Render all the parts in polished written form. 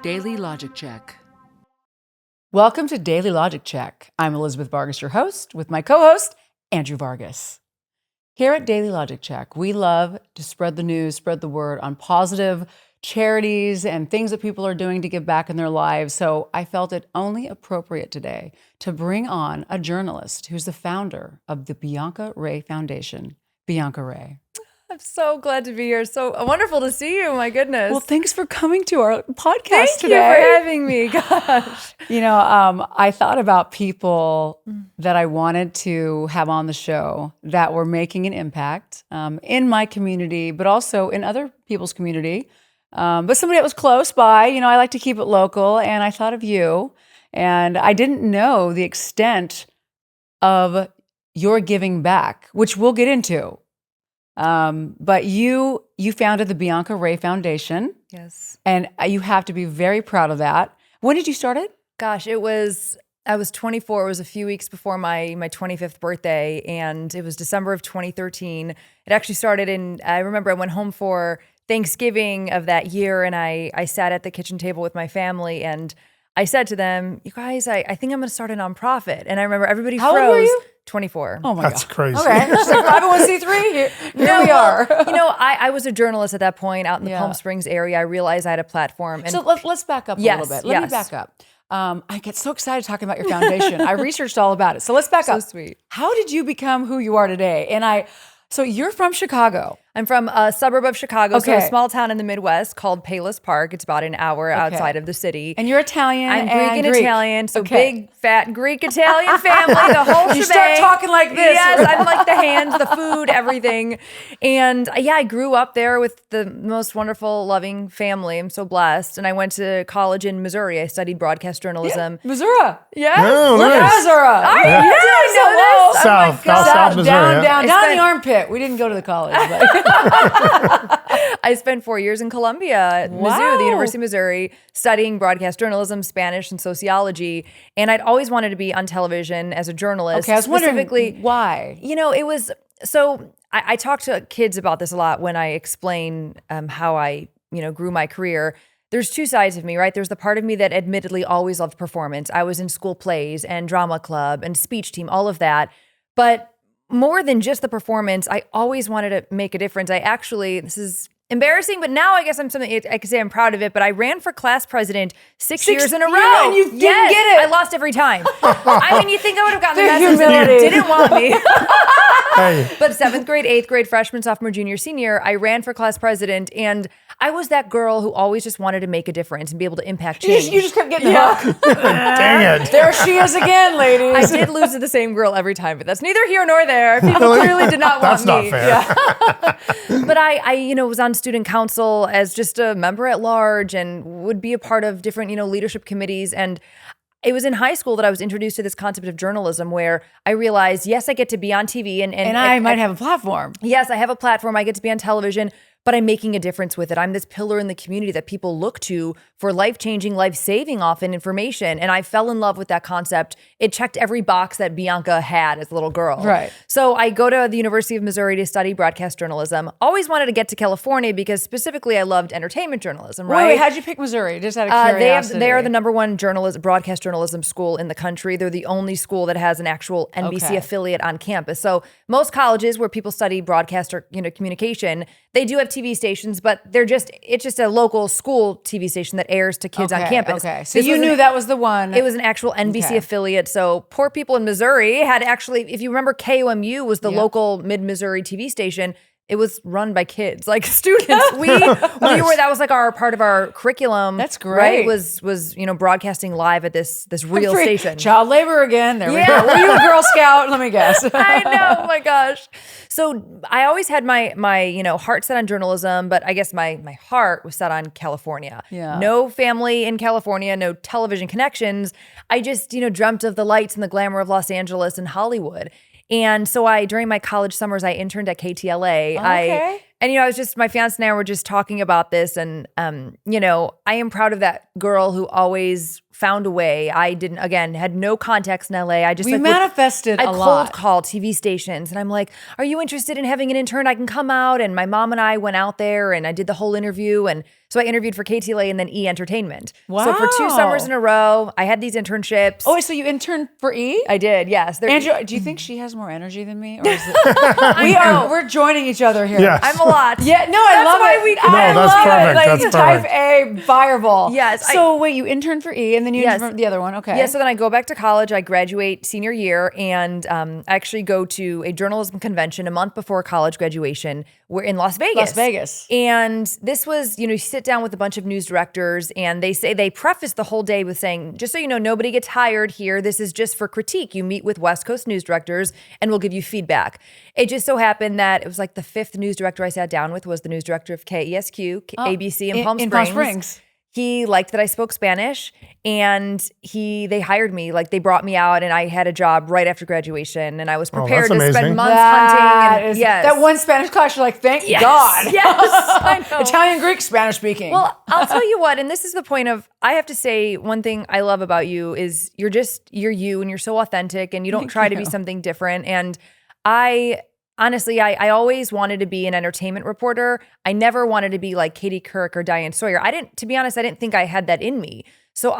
Daily Logic Check. Welcome to Daily Logic Check. I'm Elizabeth Vargas, your host, with my co-host, Andrew Vargas. Here at Daily Logic Check, we love to spread the news, spread the word on positive charities and things that people are doing to give back in their lives. So I felt it only appropriate today to bring on a journalist who's the founder of the Bianca Ray Foundation, Bianca Ray. I'm so glad to be here. So wonderful to see you. My goodness. Well, thanks for coming to our podcast Thank today. you for having me. Gosh. You know, I thought about people that I wanted to have on the show that were making an impact in my community, but also in other people's community. But somebody that was close by. You know, I like to keep it local, and I thought of you. And I didn't know the extent of your giving back, which we'll get into. But you founded the Bianca Ray Foundation. Yes. And you have to be very proud of that. When did you start it? Gosh, I was 24. It was a few weeks before my 25th birthday, and it was December of 2013. It actually started I remember I went home for Thanksgiving of that year, and I sat at the kitchen table with my family, and I said to them, you guys, I think I'm going to start a nonprofit. And I remember everybody froze. How old were you? 24. Oh my God. That's crazy. Okay. Just like 501c3. Here we are. You know, I was a journalist at that point out in the Palm Springs area. I realized I had a platform. And So let's back up a little bit. Let me back up. I get so excited talking about your foundation. I researched all about it. So let's back up. So sweet. How did you become who you are today? So you're from Chicago. I'm from a suburb of Chicago, so Okay. a small town in the Midwest called Palos Park. It's about an hour outside of the city. And you're Italian. I'm Greek and Italian, so Okay. big, fat Greek-Italian family, the whole You shebang. start talking like this. Yes, I'm like the hands, the food, everything. And I grew up there with the most wonderful, loving family. I'm so blessed. And I went to college in Missouri. I studied broadcast journalism. Missouri. Yes. Oh, Look at nice. Missouri. Yeah, I know this. South, Oh my God. South Missouri. Down I in the armpit. We didn't go to the college. But. I spent 4 years in Columbia at Mizzou, the University of Missouri, studying broadcast journalism, Spanish, and sociology. And I'd always wanted to be on television as a journalist. Okay, I was specifically, wondering why. You know, it was so. I talk to kids about this a lot when I explain how I, grew my career. There's two sides of me, right? There's the part of me that admittedly always loved performance. I was in school plays and drama club and speech team, all of that. But more than just the performance, I always wanted to make a difference. This is embarrassing, but now I guess I'm something I could say I'm proud of it. But I ran for class president six years in a row. And you didn't get it. I lost every time. I mean, you think I would have gotten the The message? humility. They didn't want me. Hey, But 7th grade, 8th grade, freshman, sophomore, junior, senior, I ran for class president, and I was that girl who always just wanted to make a difference and be able to impact change. You just kept getting the hook. dang it. There she is again, ladies. I did lose to the same girl every time, but that's neither here nor there. People clearly did not want That's me. not fair. But I was on student council as just a member at large and would be a part of different, leadership committees. And it was in high school that I was introduced to this concept of journalism where I realized, yes, I get to be on TV and I might have a platform. yes, I have a platform. I get to be on television, but I'm making a difference with it. I'm this pillar in the community that people look to for life-changing, life-saving often information. And I fell in love with that concept. It checked every box that Bianca had as a little girl. Right. So I go to the University of Missouri to study broadcast journalism. Always wanted to get to California because specifically I loved entertainment journalism, right? Wait, how'd you pick Missouri? Just out of curiosity. They are the number one broadcast journalism school in the country. They're the only school that has an actual NBC Okay. affiliate on campus. So most colleges where people study broadcast or communication, they do have TV stations, but it's just a local school TV station that airs to kids on campus. Okay, so This you was knew that was the one. It was an actual NBC Okay. affiliate. So poor people in Missouri had actually, if you remember, KOMU was the local mid-Missouri TV station. It was run by kids, like students. We were, that was like our part of our curriculum. That's Right? great. Was broadcasting live at this real Free. station. Child labor again. There we Yeah. go. Were you a Girl Scout? Let me guess. I know, oh my gosh. So I always had my heart set on journalism, but I guess my heart was set on California. Yeah. No family in California, no television connections. I just, dreamt of the lights and the glamour of Los Angeles and Hollywood. And so during my college summers, I interned at KTLA. Okay. I was just, my fiance and I were just talking about this. And, I am proud of that girl who always found a way. I didn't, again, had no context in LA. I just We manifested I a cold lot. called TV stations and I'm like, are you interested in having an intern? I can come out. And my mom and I went out there and I did the whole interview. And so I interviewed for KTLA and then E Entertainment. So for 2 summers in a row, I had these internships. Oh, so you interned for E? I did, yes. Andrew, do you think she has more energy than me? Or is it, we're joining each other here. Yes. I'm a lot. Yeah, no, I love it. I that's love perfect. it. Like That's type perfect. A fireball. Yes, So wait, you interned for E and then you Yes. interned for the other one. Okay. Yeah, so then I go back to college. I graduate senior year and I actually go to a journalism convention a month before college graduation. We're in Las Vegas. Las Vegas. And this was, you sit down with a bunch of news directors and they preface the whole day with saying, just so you know, nobody gets hired here. This is just for critique. You meet with West Coast news directors and we'll give you feedback. It just so happened that it was like the 5th news director I sat down with was the news director of KESQ, ABC in Palm Springs. He liked that I spoke Spanish and they hired me. Like they brought me out and I had a job right after graduation and I was prepared to spend amazing. months hunting. And That one Spanish class, you're like, thank God. Yes, I know. Italian, Greek, Spanish speaking. Well, I'll tell you what, and this is the point of, I have to say one thing I love about you is you're you and you're so authentic and you don't try to be something different. And honestly, I always wanted to be an entertainment reporter. I never wanted to be like Katie Couric or Diane Sawyer. To be honest, I didn't think I had that in me. So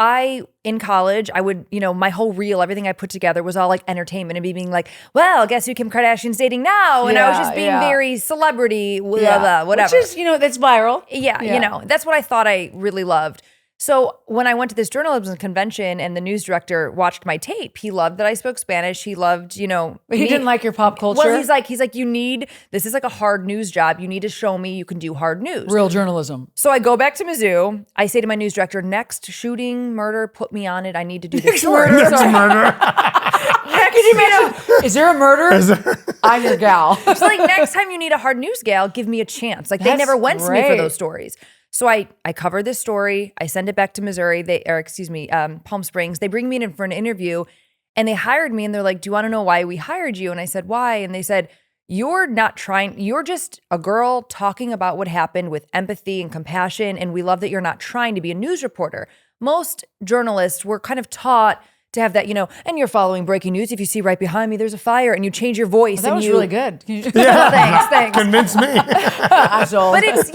in college, I would, my whole reel, everything I put together was all like entertainment and me being like, well, guess who Kim Kardashian's dating now? And I was just being very celebrity, blah, blah, whatever. Which is, that's viral. Yeah, that's what I thought I really loved. So when I went to this journalism convention and the news director watched my tape, he loved that I spoke Spanish. He loved, But he didn't like your pop culture? Well, he's like, this is like a hard news job. You need to show me you can do hard news. Real journalism. So I go back to Mizzou. I say to my news director, next shooting, murder, put me on it. I need to do this story. Murder. Is there a murder? I'm your gal. So like next time you need a hard news gal, give me a chance. Like they That's never went to me for great. those stories. So I cover this story. I send it back to Missouri. Palm Springs. They bring me in for an interview and they hired me and they're like, do you want to know why we hired you? And I said, why? And they said, you're just a girl talking about what happened with empathy and compassion. And we love that you're not trying to be a news reporter. Most journalists were kind of taught to have that, and you're following breaking news. If you see right behind me, there's a fire and you change your voice. That was really good. Thanks. Convince me. But it's,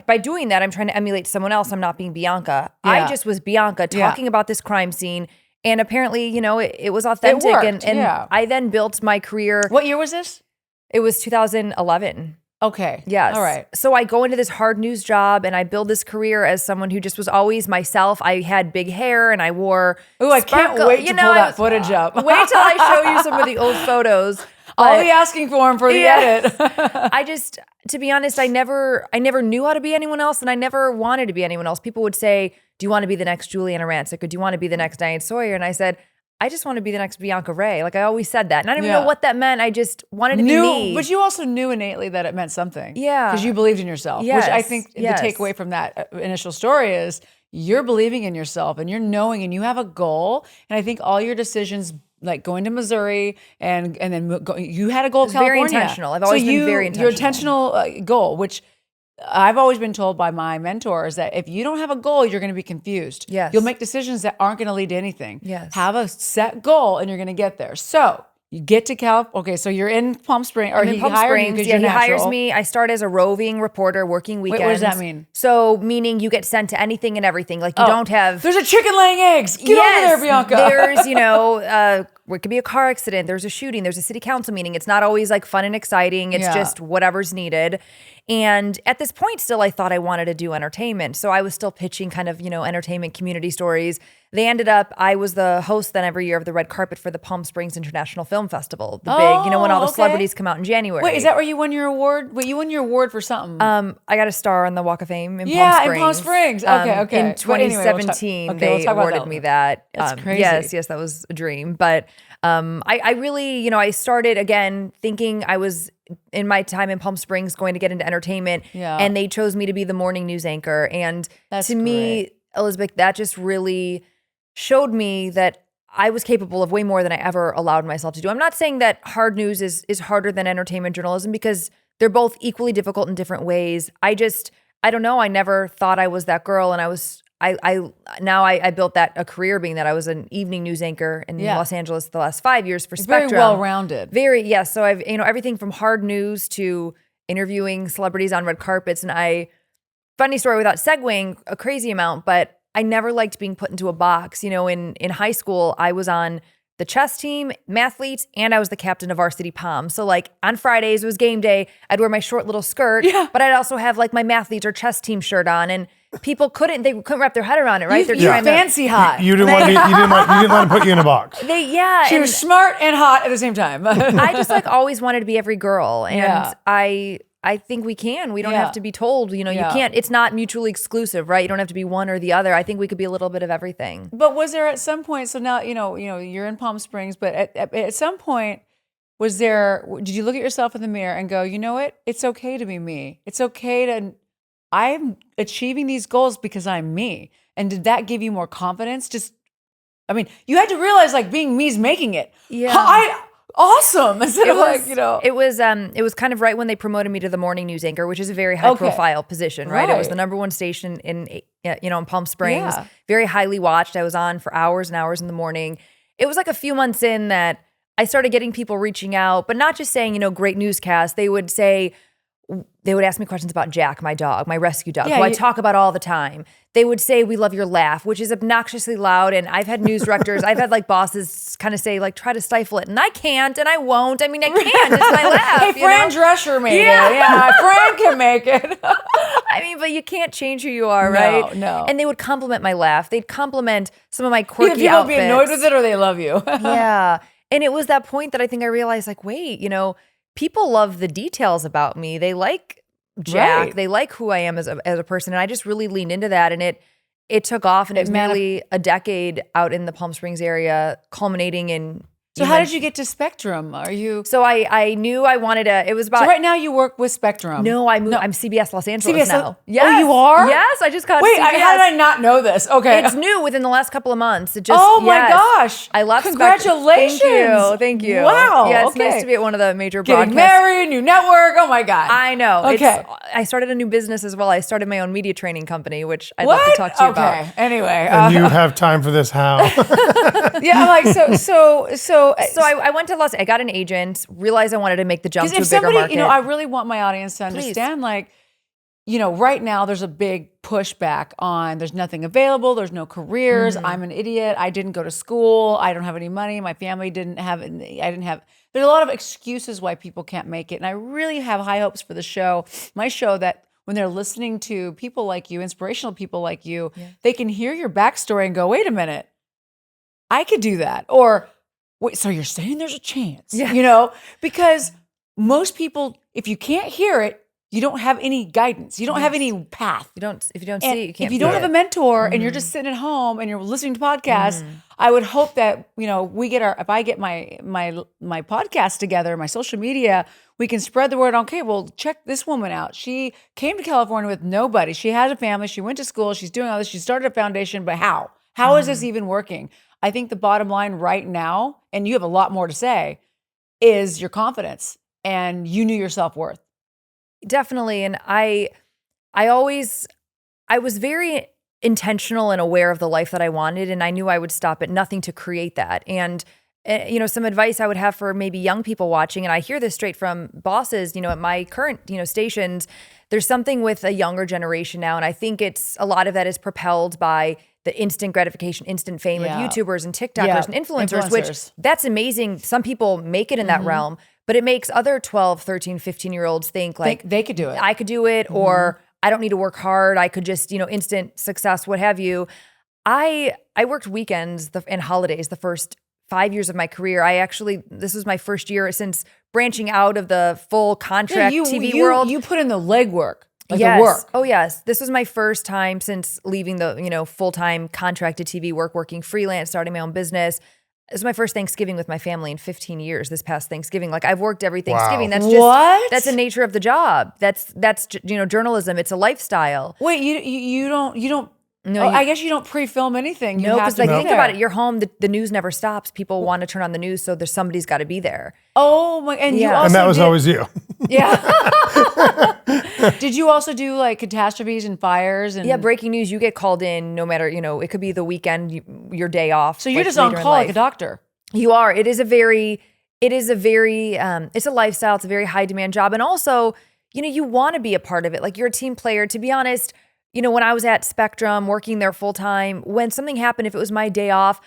by doing that, I'm trying to emulate someone else. I'm not being Bianca. Yeah. I just was Bianca talking about this crime scene. And apparently, it was authentic. It worked, and I then built my career. What year was this? It was 2011. Okay. Yes. All right. So I go into this hard news job and I build this career as someone who just was always myself. I had big hair and I wore I can't wait to pull that footage up. Wait till I show you some of the old photos. I'll be asking for him for the edit. To be honest, I never knew how to be anyone else and I never wanted to be anyone else. People would say, do you want to be the next Juliana Rancic or do you want to be the next Diane Sawyer? And I said, I just want to be the next Bianca Ray. Like I always said that. And I didn't even know what that meant. I just wanted to be me. But you also knew innately that it meant something. Yeah. Because you believed in yourself. Yes. Which I think the takeaway from that initial story is you're believing in yourself and you're knowing and you have a goal. And I think all your decisions, like going to Missouri and then you had a goal. It's very intentional. I've always been very intentional. Your intentional goal, which I've always been told by my mentors that if you don't have a goal, you're going to be confused. Yes. You'll make decisions that aren't going to lead to anything. Yes. Have a set goal and you're going to get there. So you get to Okay, so you're in Palm Springs, or he hired you. He hires me. I start as a roving reporter working weekends. Wait, what does that mean? So meaning you get sent to anything and everything. Like you don't have. There's a chicken laying eggs. Get over there, Bianca. There's, it could be a car accident. There's a shooting. There's a city council meeting. It's not always like fun and exciting. It's just whatever's needed. And at this point, still, I thought I wanted to do entertainment. So I was still pitching kind of, entertainment community stories. They ended up, I was the host then every year of the red carpet for the Palm Springs International Film Festival. The big, when all the celebrities come out in January. Wait, is that where you won your award? Wait, you won your award for something. I got a star on the Walk of Fame in Palm Springs. Yeah, in Palm Springs. Okay. In 2017, they awarded me that. That's crazy. Yes, that was a dream. But I really, I started again thinking I was in my time in Palm Springs going to get into entertainment. Yeah. And they chose me to be the morning news anchor. And to me, Elizabeth, that just really showed me that I was capable of way more than I ever allowed myself to do. I'm not saying that hard news is harder than entertainment journalism because they're both equally difficult in different ways. I don't know. I never thought I was that girl. And I built a career being that I was an evening news anchor in Los Angeles the last 5 years for Spectrum. Very well-rounded. Yes. So I've, everything from hard news to interviewing celebrities on red carpets. And funny story without segueing a crazy amount, but I never liked being put into a box. In high school, I was on the chess team, mathletes, and I was the captain of varsity pom. So like on Fridays, it was game day. I'd wear my short little skirt, but I'd also have like my mathletes or chess team shirt on. And people couldn't wrap their head around it, right? They're trying fancy hot. You didn't want to put you in a box. She was smart and hot at the same time. I just like always wanted to be every girl. And I think we can. We don't have to be told, you can't, it's not mutually exclusive, right? You don't have to be one or the other. I think we could be a little bit of everything. But was there at some point, so now, you're in Palm Springs, but at some point, did you look at yourself in the mirror and go, you know what? It's okay to be me. It's okay I'm achieving these goals because I'm me. And did that give you more confidence? You had to realize like being me is making it. Yeah. Awesome. Instead of it was kind of right when they promoted me to the morning news anchor, which is a very high profile position, right? It was the number one station in Palm Springs, very highly watched. I was on for hours and hours in the morning. It was like a few months in that I started getting people reaching out, but not just saying, great newscast. They would ask me questions about Jack, my dog, my rescue dog, who I talk about all the time. They would say, we love your laugh, which is obnoxiously loud. And I've had news directors, I've had like bosses kind of say like, try to stifle it. And I can't, and I won't. I mean, I can't, it's my laugh. Hey, Fran Drescher made it. Yeah, Fran can make it. But you can't change who you are, right? No. And they would compliment my laugh. They'd compliment some of my quirky people outfits. Be annoyed with it or they love you. Yeah. And it was that point that I think I realized like, wait, people love the details about me. They like Jack. Right. They like who I am as a person. And I just really leaned into that. And it took off. And it was nearly a decade out in the Palm Springs area, culminating in... So how did you get to Spectrum? Are you... So I knew I wanted to... It was about... So right now you work with Spectrum. No, I moved. No. I'm CBS Los Angeles now. Yes. Oh, you are? Yes, I just got Wait, CBS. How did I not know this? Okay. It's new within the last couple of months. It just... Oh my gosh. I love Congratulations. Spectrum. Thank you. Wow. Yeah, it's nice to be at one of the major Getting broadcasts. married, new network. Oh my God. I know. Okay. I started a new business as well. I started my own media training company, which I'd love to talk to you about. Okay. Anyway. And you have time for this how? Yeah, I'm like, so I went to I got an agent, realized I wanted to make the jump to a bigger market. I really want my audience to understand, right now there's a big pushback on there's nothing available, there's no careers, I'm an idiot, I didn't go to school, I don't have any money, my family didn't have, there's a lot of excuses why people can't make it. And I really have high hopes for the show, my show, that when they're listening to people like you, inspirational people like you, they can hear your backstory and go, wait a minute, I could do that. Or, wait, so you're saying there's a chance, because most people, if you can't hear it, you don't have any guidance. You don't have any path. If you don't see it, you can't. If you don't have a mentor and you're just sitting at home and you're listening to podcasts, I would hope that, if I get my podcast together, my social media, we can spread the word. Okay, well, check this woman out. She came to California with nobody. She has a family. She went to school. She's doing all this. She started a foundation, but how? How is this even working? I think the bottom line right now, and you have a lot more to say, is your confidence and you knew your self-worth. Definitely. And I was very intentional and aware of the life that I wanted. And I knew I would stop at nothing to create that. And, some advice I would have for maybe young people watching, and I hear this straight from bosses, at my current, stations, there's something with a younger generation now. And I think a lot of that is propelled by the instant gratification, instant fame of YouTubers and TikTokers and influencers, which that's amazing. Some people make it in that realm, but it makes other 12, 13, 15-year-olds think like they could do it. I could do it, or I don't need to work hard. I could just, instant success, what have you. I worked weekends and holidays the first 5 years of my career. This was my first year since branching out of the full contract TV world. You put in the legwork. Yes. The work. Oh, yes. This was my first time since leaving the, full-time contracted TV work, working freelance, starting my own business. This was my first Thanksgiving with my family in 15 years, this past Thanksgiving. Like, I've worked every Thanksgiving. Wow. That's the nature of the job. That's journalism. It's a lifestyle. Wait, you don't. No, I guess you don't pre-film anything. No, because think about it. You're home. The news never stops. People want to turn on the news, so somebody's got to be there. Oh my! And you also and that was always you. Yeah. Did you also do like catastrophes and fires? And Yeah, breaking news. You get called in no matter, it could be the weekend, your day off. so you're just on call like a doctor. You are. It's a lifestyle. It's a very high demand job. And also, you want to be a part of it. Like you're a team player. To be honest, when I was at Spectrum working there full time, when something happened, if it was my day off,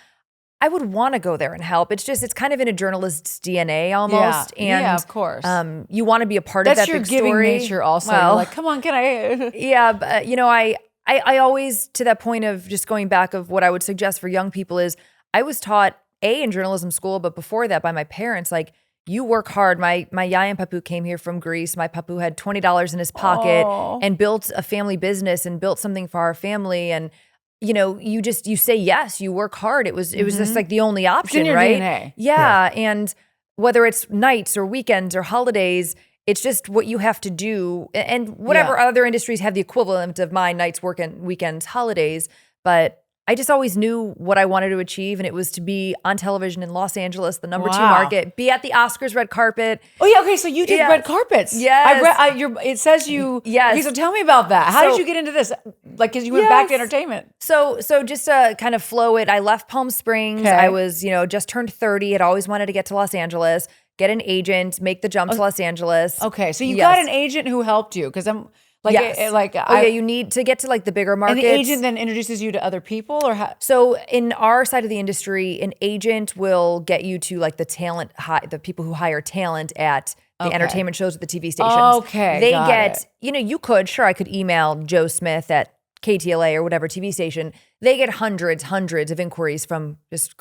I would want to go there and help. It's kind of in a journalist's DNA almost. Yeah, and of course. You want to be a part of that big story. That's your giving nature also. Well, you're like, come on, can I? Yeah, but I always, to that point of just going back of what I would suggest for young people is I was taught in journalism school, but before that by my parents, like you work hard. My yaya and papu came here from Greece. My papu had $20 in his pocket and built a family business and built something for our family. And you say yes, you work hard. It was just like the only option, it's in your right? DNA. Yeah. And whether it's nights or weekends or holidays, it's just what you have to do. And whatever other industries have the equivalent of my nights, work, and weekends, holidays. But I just always knew what I wanted to achieve, and it was to be on television in Los Angeles, the number 2 market, be at the Oscars red carpet. Oh yeah, okay. So you did red carpets. Yes. It says you. Yes. Okay, so tell me about that. How did you get into this? Like, because you went back to entertainment. So just to kind of flow it, I left Palm Springs. Okay. I was, just turned 30. Had always wanted to get to Los Angeles, get an agent, make the jump to Los Angeles. Okay, so you got an agent who helped you because I'm. You need to get to like the bigger markets. And the agent then introduces you to other people, or how? So in our side of the industry, an agent will get you to like the people who hire talent at the entertainment shows at the TV stations. Okay, they got get, it. I could email Joe Smith at KTLA or whatever TV station. They get hundreds of inquiries from just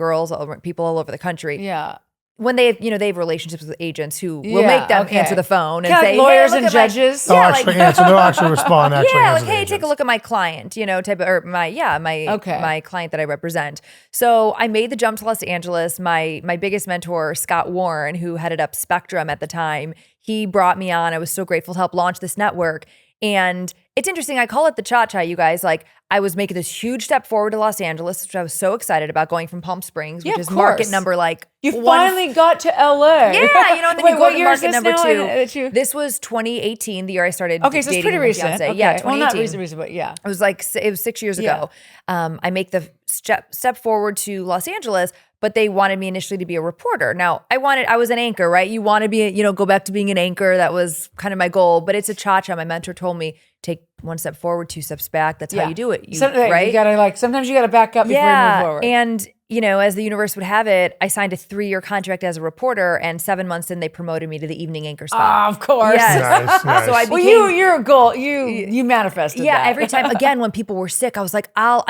people all over the country. Yeah. When they have relationships with agents who will make them answer the phone and kind of say, like lawyers hey, and judges. They'll actually answer. They'll actually respond. Hey, take a look at my client, type of, or my client that I represent. So I made the jump to Los Angeles. My biggest mentor, Scott Warren, who headed up Spectrum at the time, he brought me on. I was so grateful to help launch this network. And it's interesting. I call it the cha-cha, you guys. Like I was making this huge step forward to Los Angeles, which I was so excited about, going from Palm Springs, which is market number like you finally got to LA. Yeah, and then you go to market number 2. Two. This was 2018, the year I started. Okay, so it's pretty recent. Okay. Yeah, 2018. Well, not recent, but yeah. It was 6 years ago. I make the step forward to Los Angeles, but they wanted me initially to be a reporter. Now, I was an anchor, right? You want to be, go back to being an anchor. That was kind of my goal, but it's a cha-cha. My mentor told me, take 1 step forward, 2 steps back. That's how you do it. Right? You gotta sometimes you gotta back up before you move forward. And as the universe would have it, I signed a 3-year contract as a reporter, and 7 months in, they promoted me to the evening anchor spot. Of course. Nice. So I became, you're a goal. You manifested that. Yeah, every time. Again, when people were sick, I was like, I'll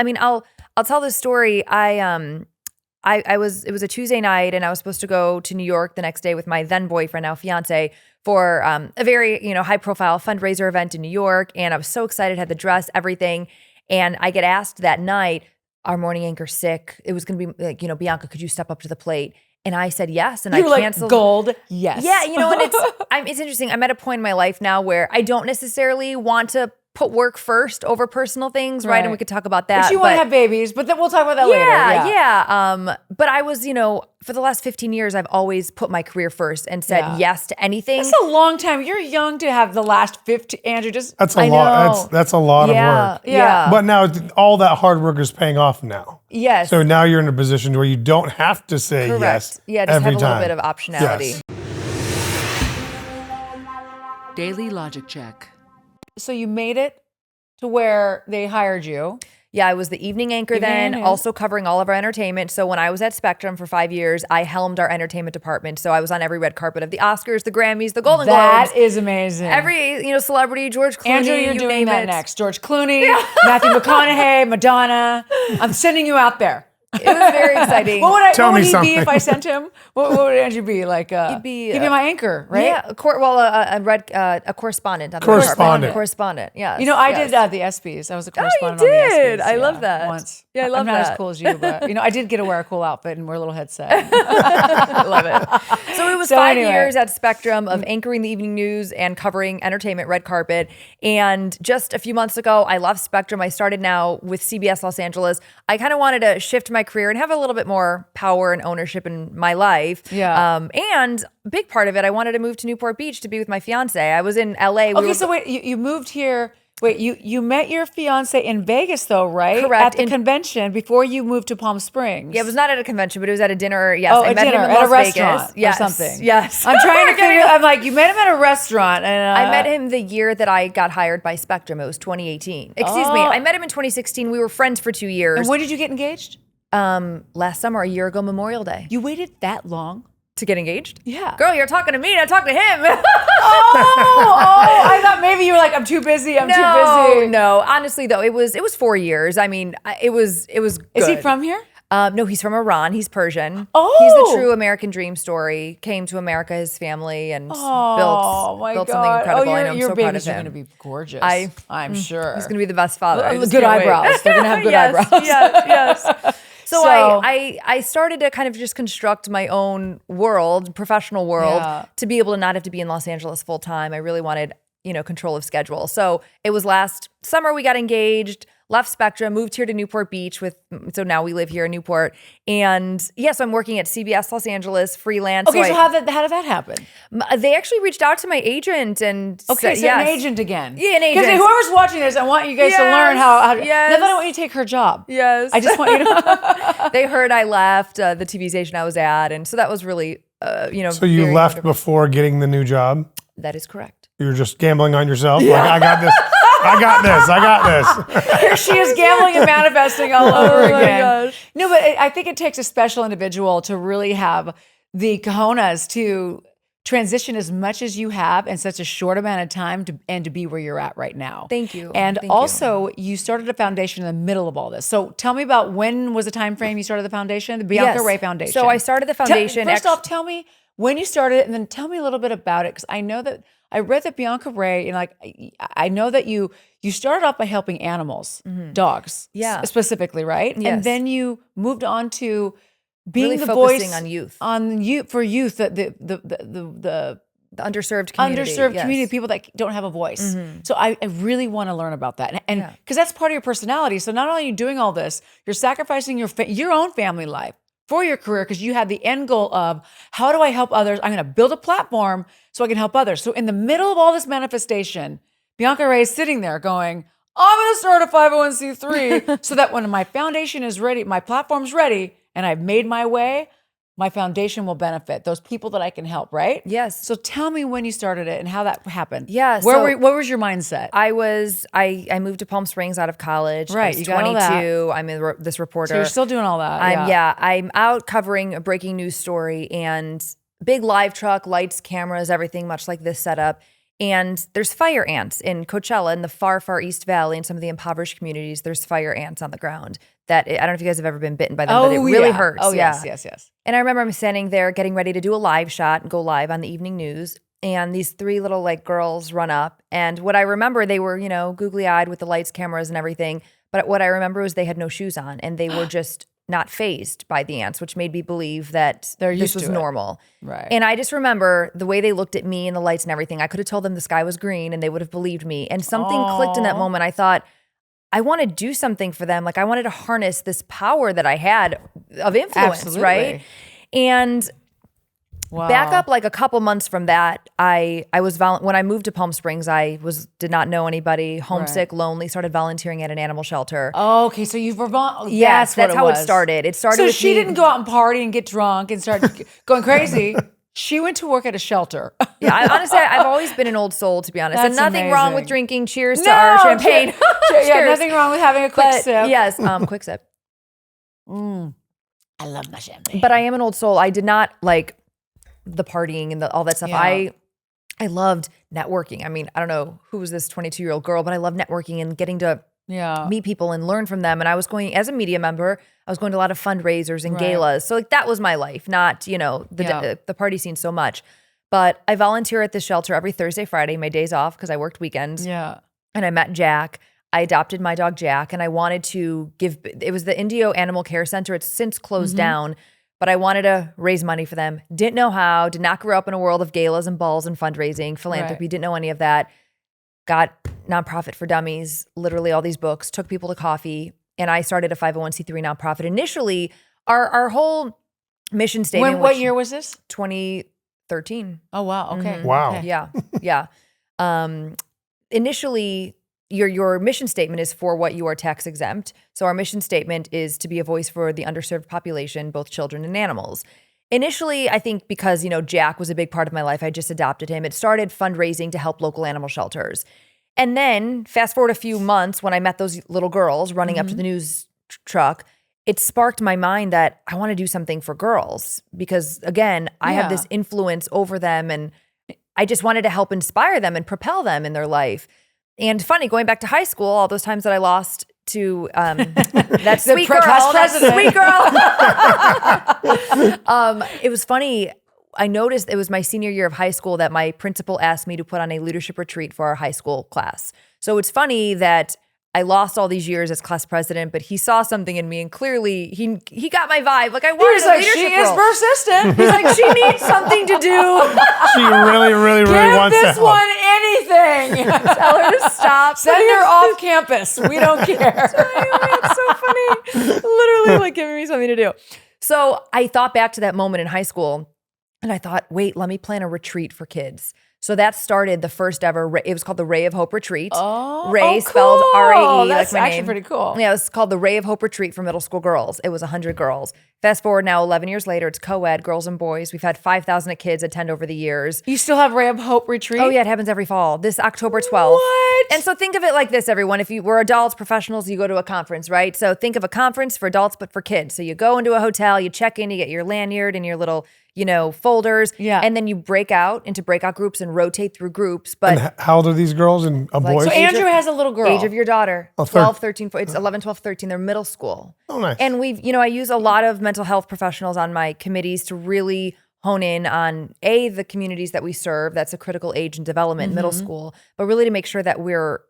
tell this story. It was a Tuesday night, and I was supposed to go to New York the next day with my then boyfriend, now fiance, for a very high profile fundraiser event in New York. And I was so excited, had the dress, everything. And I get asked that night, our morning anchor's sick. It was going to be like, Bianca, could you step up to the plate? And I said yes, and I canceled. Gold, yes. Yeah, and it's interesting. I'm at a point in my life now where I don't necessarily want to put work first over personal things, right? And we could talk about that. But you want to have babies, but then we'll talk about that later. Yeah. But I was, for the last 15 years, I've always put my career first and said yes to anything. That's a long time. You're young to have the last 15, Andrew, That's a lot. That's a lot of work. Yeah. But now all that hard work is paying off now. Yes. So now you're in a position where you don't have to say yes just every have a time. little bit of optionality. Yes. Daily logic check. So you made it to where they hired you. Yeah, I was the evening anchor also covering all of our entertainment. So when I was at Spectrum for 5 years, I helmed our entertainment department. So I was on every red carpet of the Oscars, the Grammys, the Golden Globes. That is amazing. Every, celebrity, George Clooney, Andrew, you're you doing name that it. next. George Clooney, Matthew McConaughey, Madonna. I'm sending you out there. It was very exciting. What would he be if I sent him? What would Andrew be like? He'd be my anchor, right? Yeah, a correspondent. On Correspondent. Correspondent. Yeah. I did the ESPYs. I was a correspondent on the ESPYs. I love that. Once. Yeah, I love I'm not that. as cool as you, but I did get to wear a cool outfit and wear a little headset. I love it. So it was 5 years at Spectrum of anchoring the evening news and covering entertainment red carpet. And just a few months ago, I left Spectrum. I started now with CBS Los Angeles. I kind of wanted to shift my career and have a little bit more power and ownership in my life. Yeah. And a big part of it, I wanted to move to Newport Beach to be with my fiance. I was in LA. Okay, so wait, you moved here. Wait, you met your fiance in Vegas though, right? Correct. At the convention before you moved to Palm Springs. Yeah, it was not at a convention, but it was at a dinner. Yes, Oh, I a met dinner him in at Las a restaurant Vegas. or something. Yes. I'm trying to figure. I'm like, you met him at a restaurant, and I met him the year that I got hired by Spectrum. It was 2018. Excuse me. I met him in 2016. We were friends for 2 years. And when did you get engaged? Last summer, a year ago, Memorial Day. You waited that long? To get engaged? Yeah. Girl, you're talking to me, not talking to him. I thought maybe you were like, I'm too busy. I'm too busy. No, honestly though, it was 4 years. I mean, it was good. Is he from here? No, he's from Iran. He's Persian. Oh. He's the true American dream story. Came to America, his family, and built something incredible. I know I'm your so proud of babies are him. going to be gorgeous. I'm He's sure. going to be the best father. I just Good can't wait. eyebrows. They're going to have good eyebrows. Yes. So So- I started to kind of just construct my own world, professional world, to be able to not have to be in Los Angeles full time. I really wanted, control of schedule. So it was last summer we got engaged, left Spectrum, moved here to Newport Beach so now we live here in Newport. And yes, I'm working at CBS Los Angeles, freelance. Okay, so how did that happen? They actually reached out to my agent and Okay, said, so an agent again. Yeah, an agent. Because whoever's watching this, I want you guys to learn how. Yes. Not that I want you to take her job. Yes. I just want you to. They heard I left the TV station I was at, and so that was really, So you very left wonderful. before getting the new job? That is correct. You were just gambling on yourself? Like, I got this. I got this. Here she is gambling and manifesting all over again. gosh. No, but I think it takes a special individual to really have the cojones to transition as much as you have in such a short amount of time to be where you're at right now. Thank you. And Thank you. also, you started a foundation in the middle of all this. So tell me about when was the time frame you started the foundation, the Bianca Ray Foundation. So I started the foundation. First off, tell me when you started it, and then tell me a little bit about it, because I know that I read that Bianca Ray, and I know that you started off by helping animals, dogs, Yeah. specifically, right? Yes. And then you moved on to being Really the focusing voice on youth. for youth, the The underserved community. underserved yes. community, people that don't have a voice. So I really want to learn about that, and Yeah. because that's part of your personality. So not only are you doing all this, you're sacrificing your own family life for your career, because you had the end goal of, how do I help others? I'm going to build a platform so I can help others. So in the middle of all this manifestation, Bianca Ray is sitting there going, I'm going to start a 501c3 so that when my foundation is ready, my platform's ready, and I've made my way, my foundation will benefit those people that I can help, right? Yes. So tell me when you started it and how that happened. Yeah, What was your mindset? I moved to Palm Springs out of college. Right, I was you got all that. 22. I'm this reporter. So you're still doing all that. I'm out covering a breaking news story, and big live truck, lights, cameras, everything much like this setup. And there's fire ants in Coachella in the far, far East Valley, in some of the impoverished communities. There's fire ants on the ground that I don't know if you guys have ever been bitten by them, but it really hurts. Oh, yeah. yes. And I remember I'm standing there getting ready to do a live shot and go live on the evening news. And these three little girls run up. And what I remember, they were, googly eyed with the lights, cameras and everything. But what I remember was they had no shoes on, and they were just not fazed by the ants, which made me believe that this was normal. Right. And I just remember the way they looked at me and the lights and everything. I could have told them the sky was green and they would have believed me. And something clicked in that moment. I thought, I want to do something for them. I wanted to harness this power that I had of influence, Absolutely. right? And back up a couple months from that, I was when I moved to Palm Springs, did not know anybody, homesick, lonely, started volunteering at an animal shelter. Oh, okay, so you've Yes, that's how it was. started. It started So with she me- didn't go out and party and get drunk and start going crazy. She went to work at a shelter. Yeah, honestly, I've always been an old soul, to be honest. That's and nothing wrong with amazing. drinking. Cheers to our champagne. Yeah, Cheers. nothing wrong with having a quick But sip. yes, quick sip. I love my champagne. But I am an old soul. I did not like the partying and all that stuff. Yeah. I loved networking. I mean, I don't know who was this 22-year-old girl, but I love networking and getting to meet people and learn from them. And I was going, as a media member, I was going to a lot of fundraisers and galas. So that was my life, not, the party scene so much. But I volunteer at this shelter every Thursday, Friday, my days off because I worked weekends. Yeah. And I met Jack. I adopted my dog Jack, and I wanted to it was the Indio Animal Care Center. It's since closed down, but I wanted to raise money for them. Didn't know how, did not grow up in a world of galas and balls and fundraising, philanthropy, didn't know any of that. Got Nonprofit for Dummies, literally all these books, took people to coffee, and I started a 501c3 nonprofit. Initially, our whole mission statement. What year was this? 2013. Oh wow. Okay. Wow. Okay. Yeah. Initially, your mission statement is for what you are tax exempt. So our mission statement is to be a voice for the underserved population, both children and animals. Initially, I think because, Jack was a big part of my life, I just adopted him. It started fundraising to help local animal shelters. And then fast forward a few months when I met those little girls running up to the news truck, it sparked my mind that I want to do something for girls because, again, I have this influence over them and I just wanted to help inspire them and propel them in their life. And funny, going back to high school, all those times that I lost to that sweet girl, it was funny. I noticed it was my senior year of high school that my principal asked me to put on a leadership retreat for our high school class. So it's funny that I lost all these years as class president, but he saw something in me and clearly he got my vibe. Like I wanted a leadership she role. is persistent. He's like, she needs something to do. She really, really, really Give wants to this help. one anything. Tell her to stop. Send her off campus. We don't care. It's so funny. Literally like giving me something to do. So I thought back to that moment in high school and I thought, wait, let me plan a retreat for kids. So that started the first ever, it was called the Ray of Hope Retreat. Ray spelled cool. R-A-E. That's like my actually name. pretty cool. Yeah, it was called the Ray of Hope Retreat for middle school girls. It was 100 girls. Fast forward now, 11 years later, it's co-ed, girls and boys. We've had 5,000 kids attend over the years. You still have Ray of Hope retreat? Oh yeah, it happens every fall. This October 12th. What? And so think of it like this, everyone. If you were adults, professionals, you go to a conference, right? So think of a conference for adults, but for kids. So you go into a hotel, you check in, you get your lanyard and your little, folders. Yeah. And then you break out into breakout groups and rotate through groups. But And how old are these girls and a boy? So Andrew has a little girl. age of your daughter, Oh, 12, 13, it's 11, 12, 13. They're middle school. Oh, nice. And I use a lot of mental health professionals on my committees to really hone in on the communities that we serve. That's a critical age and development, middle school, but really to make sure that we're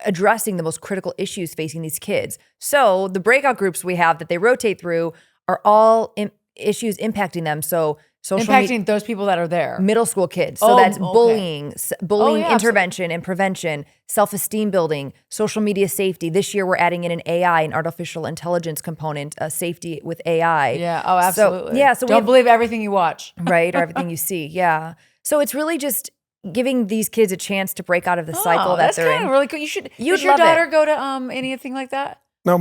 addressing the most critical issues facing these kids. So the breakout groups we have that they rotate through are all issues impacting them. So impacting those people that are there. middle school kids. So Oh, that's okay. bullying yeah, intervention and prevention, self-esteem building, social media safety. This year we're adding in an AI, an artificial intelligence component, safety with AI. Yeah. Oh, absolutely. So don't believe everything you watch. right, or everything you see. Yeah. So it's really just giving these kids a chance to break out of the cycle that that's they're kind in. of really cool. Does your love daughter it. go to anything like that? No,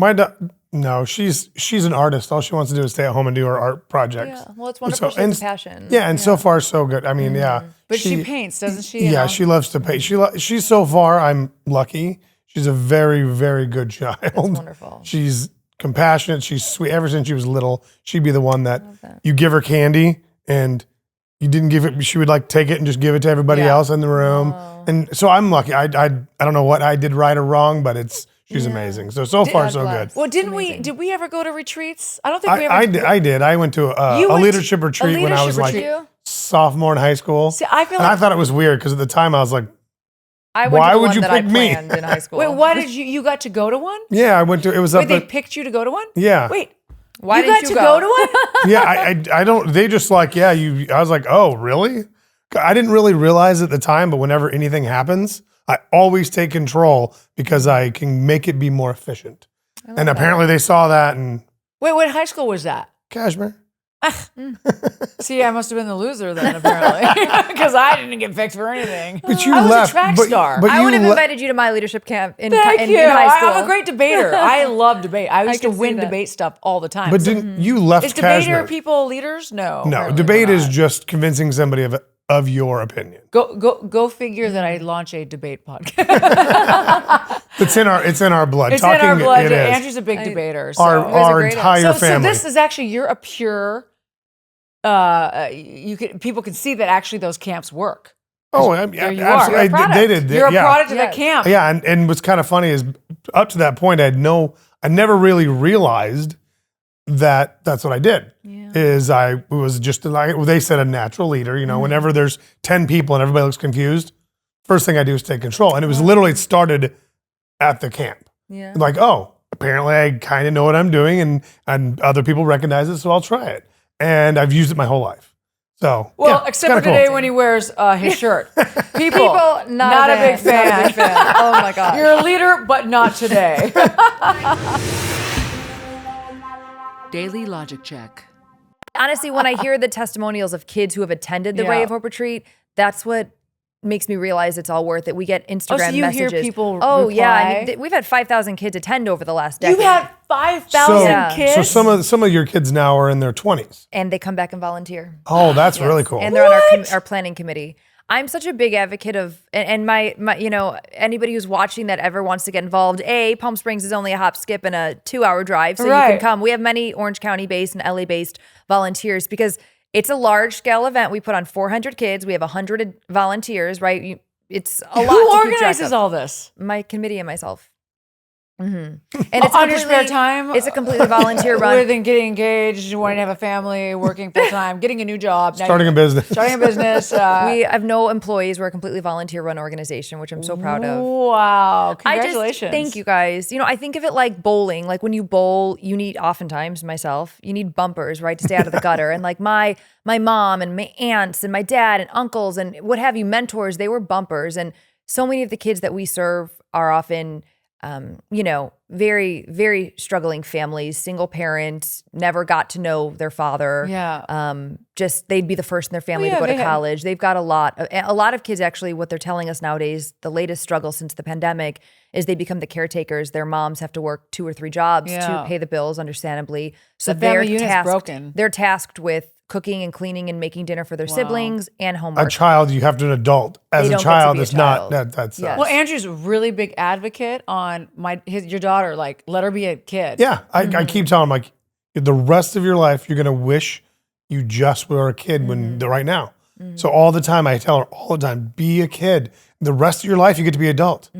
no, she's an artist. All she wants to do is stay at home and do her art projects. Yeah. Well, it's wonderful. She has a passion. Yeah, and so far so good. I mean, yeah. But she paints, doesn't she? Yeah, she loves to paint. She's so far, I'm lucky. She's a very, very good child. That's wonderful. She's compassionate. She's sweet. Ever since she was little, she'd be the one that you give her candy and you didn't give it. She would take it and just give it to everybody else in the room. And so I'm lucky. I don't know what I did right or wrong, but she's amazing. So far so good. Well, did we ever go to retreats? I don't think we ever. I did. I went to a leadership retreat when I was sophomore in high school. See, I feel and I thought it was weird because at the time I was like, I went why to the would one you that I pick me? planned in high school. wait, why did you got to go to one? yeah, I went to, it was up Wait, they at, picked you to go to one? yeah. Wait, Why you didn't got you to go to one? Yeah, I don't, they just I was like, oh, really? I didn't really realize at the time, but whenever anything happens, I always take control because I can make it be more efficient. And apparently they saw that and Wait, what high school was that? Cashmere. See, I must have been the loser then, apparently, because I didn't get picked for anything. But you I was left. a track but, star. But I you would have le- invited you to my leadership camp in Thank you. high school. I'm a great debater. I love debate. I used to can see win that. debate stuff all the time. But didn't you left Is debater Cashmere? people leaders? No. No, apparently debate we're is not. just convincing somebody of your opinion. Go figure that I launch a debate podcast. It's in our blood. It's Talking, in our blood. It is. Andrew's a big debater. So. Our great entire so family. this is actually you're a pure. People can see that actually those camps work. oh, There you are. absolutely. You're a product. They did. You're a yeah. product of Yes. that camp. Yeah, and what's kind of funny is up to that point, I never really realized that that's what I did. Yeah. Is I was just they said a natural leader. Whenever there's 10 people and everybody looks confused, first thing I do is take control. And it was literally, it started at the camp. Yeah. Like, oh, apparently I kind of know what I'm doing, and other people recognize it, so I'll try it. And I've used it my whole life. So Well, yeah, except for kinda today cool. when he wears his shirt. People, not a big fan. Not a big fan. Oh my god. You're a leader, but not today. Daily Logic Check. Honestly, when I hear the testimonials of kids who have attended the Yeah. Ray of Hope retreat, that's what makes me realize it's all worth it. We get Instagram so you messages. hear people yeah, I reply? mean, we've had 5,000 kids attend over the last decade. You had 5,000 Yeah. kids? So some of your kids now are in their 20s. And they come back and volunteer. Oh, that's really cool. And they're on our planning committee. I'm such a big advocate of, and my, anybody who's watching that ever wants to get involved, Palm Springs is only a hop, skip, and a 2-hour drive. So you can come. We have many Orange County based and LA based volunteers because it's a large scale event. We put on 400 kids. We have 100 volunteers, right? It's a lot. Who to organizes keep track of. all this? My committee and myself. And it's On your spare time? It's a completely volunteer run. Other than getting engaged, wanting to have a family, working full time, getting a new job, now Starting a business. starting a business. We have no employees. We're a completely volunteer run organization, which I'm so proud of. Wow. Congratulations. Thank you guys. I think of it like bowling. Like when you bowl, you need oftentimes myself, you need bumpers, right? To stay out of the gutter. And like my mom and my aunts and my dad and uncles and what have you, mentors, they were bumpers. And so many of the kids that we serve are often, very, very struggling families, single parents, never got to know their father. Yeah. Just they'd be the first in their family Well, to yeah, go to college. They've got a lot of kids actually, what they're telling us nowadays, the latest struggle since the pandemic is they become the caretakers. Their moms have to work 2 or 3 jobs to pay the bills, understandably. So The family unit's broken. They're tasked with cooking and cleaning and making dinner for their siblings and homework. A child, you have to an adult. As They a don't get to child, be a it's not. child. That's Yes. Well, Andrew's a really big advocate on your daughter. Like, let her be a kid. yeah. I keep telling him like the rest of your life, you're gonna wish you just were a kid when right now. So all the time, I tell her all the time, be a kid. The rest of your life, you get to be adult.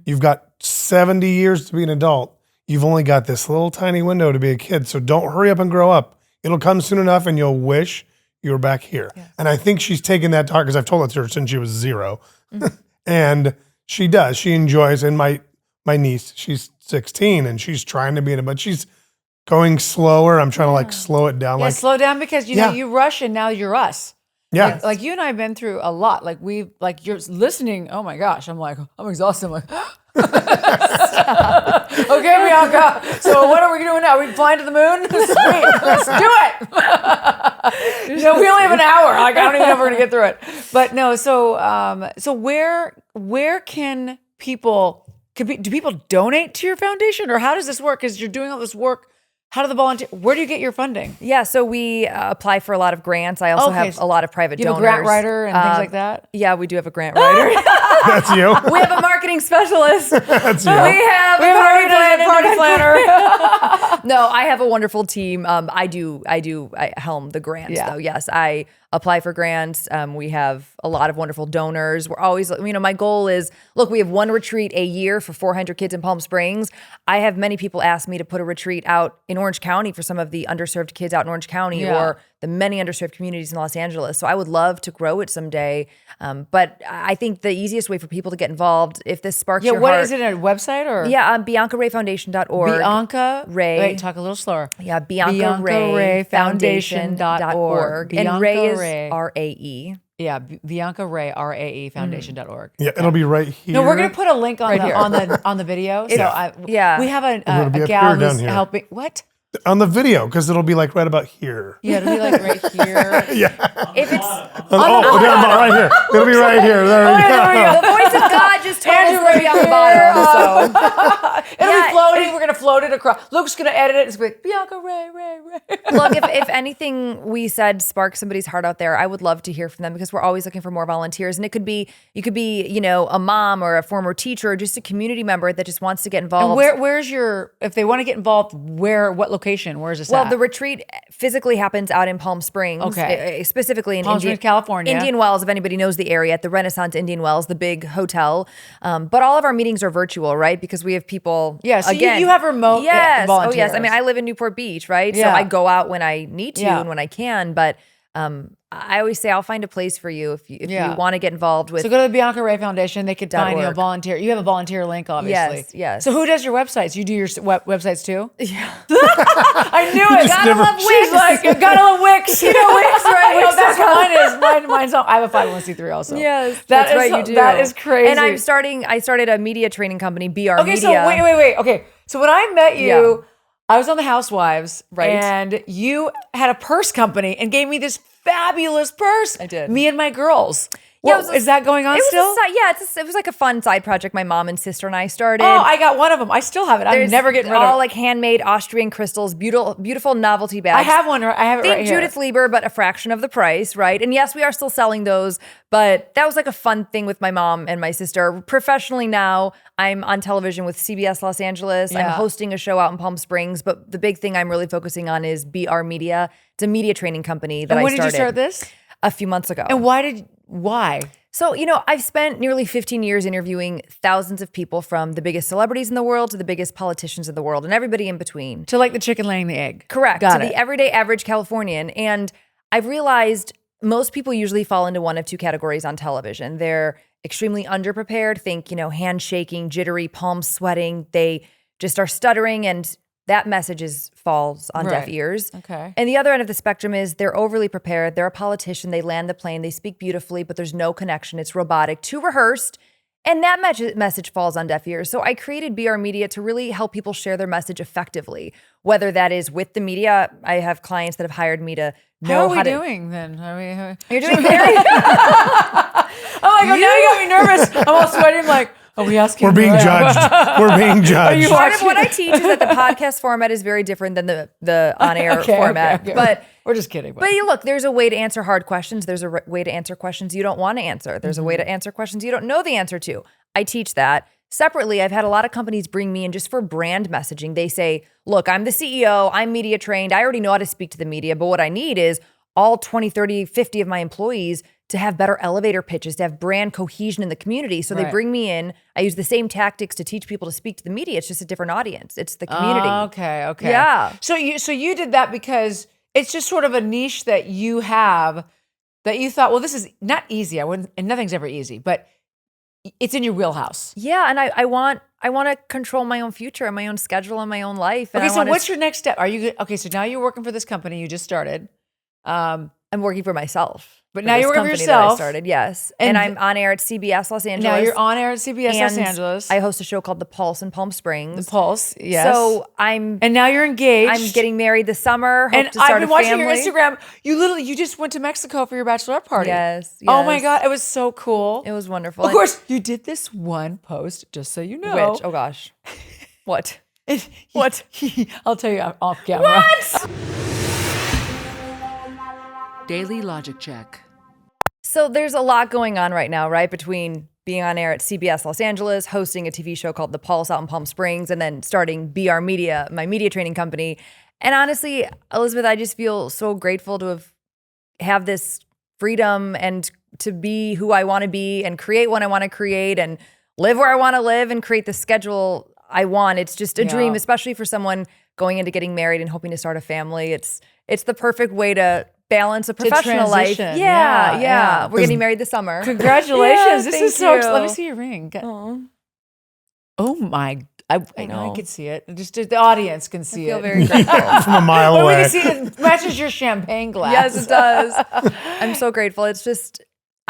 You've got 70 years to be an adult. You've only got this little tiny window to be a kid. So don't hurry up and grow up. It'll come soon enough, and you'll wish you were back here. Yes. And I think she's taken that to heart because I've told it to her since she was 0. And she does. She enjoys. And my niece, she's 16 and she's trying to be in it, but she's going slower. I'm trying to like slow it down. Yeah, Like slow down because you know you rush and now you're us. yeah. Like you and I have been through a lot. Like you're listening. Oh my gosh, I'm like I'm exhausted. I'm like, okay, Bianca. So what are we doing now? Are we flying to the moon? Sweet, let's do it. We only have an hour. Like I don't even know if we're gonna get through it. But no. So where can people? Do people donate to your foundation, or how does this work? Because you're doing all this work. How do the volunteer? Where do you get your funding? Yeah, so we apply for a lot of grants. I also have a lot of private You donors. have a grant writer and things like that? Yeah, we do have a grant writer. That's you. We have a marketing specialist. That's you. We have a party planner. No, I have a wonderful team. I helm the grants though. Yes, I apply for grants. We have a lot of wonderful donors. We're always, my goal is, look, we have one retreat a year for 400 kids in Palm Springs. I have many people ask me to put a retreat out in Orange County for some of the underserved kids out in Orange County or the many underserved communities in Los Angeles. So I would love to grow it someday. But I think the easiest way for people to get involved, if this sparks your what heart. is it, a website or? Yeah, BiancaRayFoundation.org. Bianca Ray. Wait, talk a little slower. Yeah, BiancaRayFoundation.org. And Ray is R-A-E. Yeah, Bianca Ray, RAE Foundation.org. Yeah, it'll be right here. No, we're gonna put a link on Right on the video. So we have It'll be a up gal here, down who's here. helping. What? On the video, because it'll be like right about here. Yeah, it'll be like right here. If it's Right here. It'll be right here. There we go. the voice of God just told us to be on the bottom. So It'll be floating. We're gonna float it across. Luke's gonna edit it. It's gonna be like, Bianca Ray. look, if anything we said sparks somebody's heart out there, I would love to hear from them because we're always looking for more volunteers. And you could be, a mom or a former teacher or just a community member that just wants to get involved. And where's your? If they want to get involved, what location? Where is this Well, at? the retreat physically happens out in Palm Springs, specifically in Palm Springs, California. Indian Wells, if anybody knows the area, at the Renaissance Indian Wells, the big hotel. But all of our meetings are virtual, right? Because we have people. Yeah, so again, you have remote yes. volunteers. Oh, yes. I mean, I live in Newport Beach, right? So Yeah. I go out when I need to Yeah. and when I can. But I always say I'll find a place for you if you want to get involved with. So go to the Bianca Ray Foundation. They could find you a .org. volunteer. You have a volunteer link, obviously. Yes. So who does your websites? You do your websites too? Yeah. I knew it. Gotta love Wix. She's like, gotta love Wix. You know Wix, right? Wix. That's what mine is. Mine's I have a 501c3 also. Yes, that's right. You do. That is crazy. And I started a media training company, BR Okay, Media. so wait. Okay, so when I met you, I was on The Housewives, Right. and you had a purse company and gave me this fabulous purse. I did. Me and my girls. Yeah, Is that going on still? It was like a fun side project my mom and sister and I started. Oh, I got one of them. I still have it. I'm never getting rid of it. all like handmade Austrian crystals, beautiful novelty bags. I have one. I have it right Think here. Judith Lieber, but a fraction of the price, right? And yes, we are still selling those, but that was like a fun thing with my mom and my sister. Professionally now, I'm on television with CBS Los Angeles. I'm hosting a show out in Palm Springs, but the big thing I'm really focusing on is BR Media. It's a media training company that I started. When did you start this? A few months ago. And why? So, I've spent nearly 15 years interviewing thousands of people, from the biggest celebrities in the world to the biggest politicians in the world and everybody in between. To like the chicken laying the egg. Correct. Got to it. the everyday average Californian. And I've realized most people usually fall into one of two categories on television. They're extremely underprepared, think, handshaking, jittery, palms sweating. They just are stuttering, and that message falls on deaf ears. Okay. And the other end of the spectrum is they're overly prepared. They're a politician. They land the plane. They speak beautifully, but there's no connection. It's robotic, too rehearsed. And that message falls on deaf ears. So I created BR Media to really help people share their message effectively, whether that is with the media. I have clients that have hired me to know How are we doing then? You're doing very I'm like, now you got me nervous. I'm all sweaty. I'm like, are we asking? We're being judged. We're being judged. Part of what I teach is that the podcast format is very different than the on-air format. Okay. But we're just kidding. But look, there's a way to answer hard questions. There's a way to answer questions you don't want to answer. There's a way to answer questions you don't know the answer to. I teach that. Separately, I've had a lot of companies bring me in just for brand messaging. They say, look, I'm the CEO. I'm media trained. I already know how to speak to the media. But what I need is all 20, 30, 50 of my employees to have better elevator pitches, to have brand cohesion in the community. So they bring me in. I use the same tactics to teach people to speak to the media. It's just a different audience. It's the community. Okay. Yeah. So you did that because it's just sort of a niche that you have that you thought, well, this is not easy. And nothing's ever easy, but it's in your wheelhouse. Yeah, and I want to control my own future and my own schedule and my own life. And Okay, so what's your next step? So now you're working for this company you just started. I'm working for myself. But for now this you're working for company that I yourself. started, yes. And I'm on air at CBS Los Angeles. Now you're on air at CBS Los and Angeles. I host a show called The Pulse in Palm Springs. The Pulse, yes. So and now you're engaged. I'm getting married this summer. Hope and to start I've been watching family. your Instagram. You just went to Mexico for your bachelorette party. Yes. Oh my God, it was so cool. It was wonderful. Of course, you did this one post, just so you know. Which? Oh gosh. What? What? I'll tell you off camera. What? Daily Logic Check. So there's a lot going on right now, right? Between being on air at CBS Los Angeles, hosting a TV show called The Pulse out in Palm Springs, and then starting BR Media, my media training company. And honestly, Elizabeth, I just feel so grateful to have this freedom and to be who I want to be and create what I want to create and live where I want to live and create the schedule I want. It's just a dream, especially for someone going into getting married and hoping to start a family. It's the perfect way to balance a professional life. Yeah. We're getting married this summer. Congratulations. This is so you. exciting. Let me see your ring. Oh my, I know I can see it. Just the audience can see I feel it. very grateful. From a mile Well, we away. can see it matches your champagne glass. Yes, it does. I'm so grateful. It's just,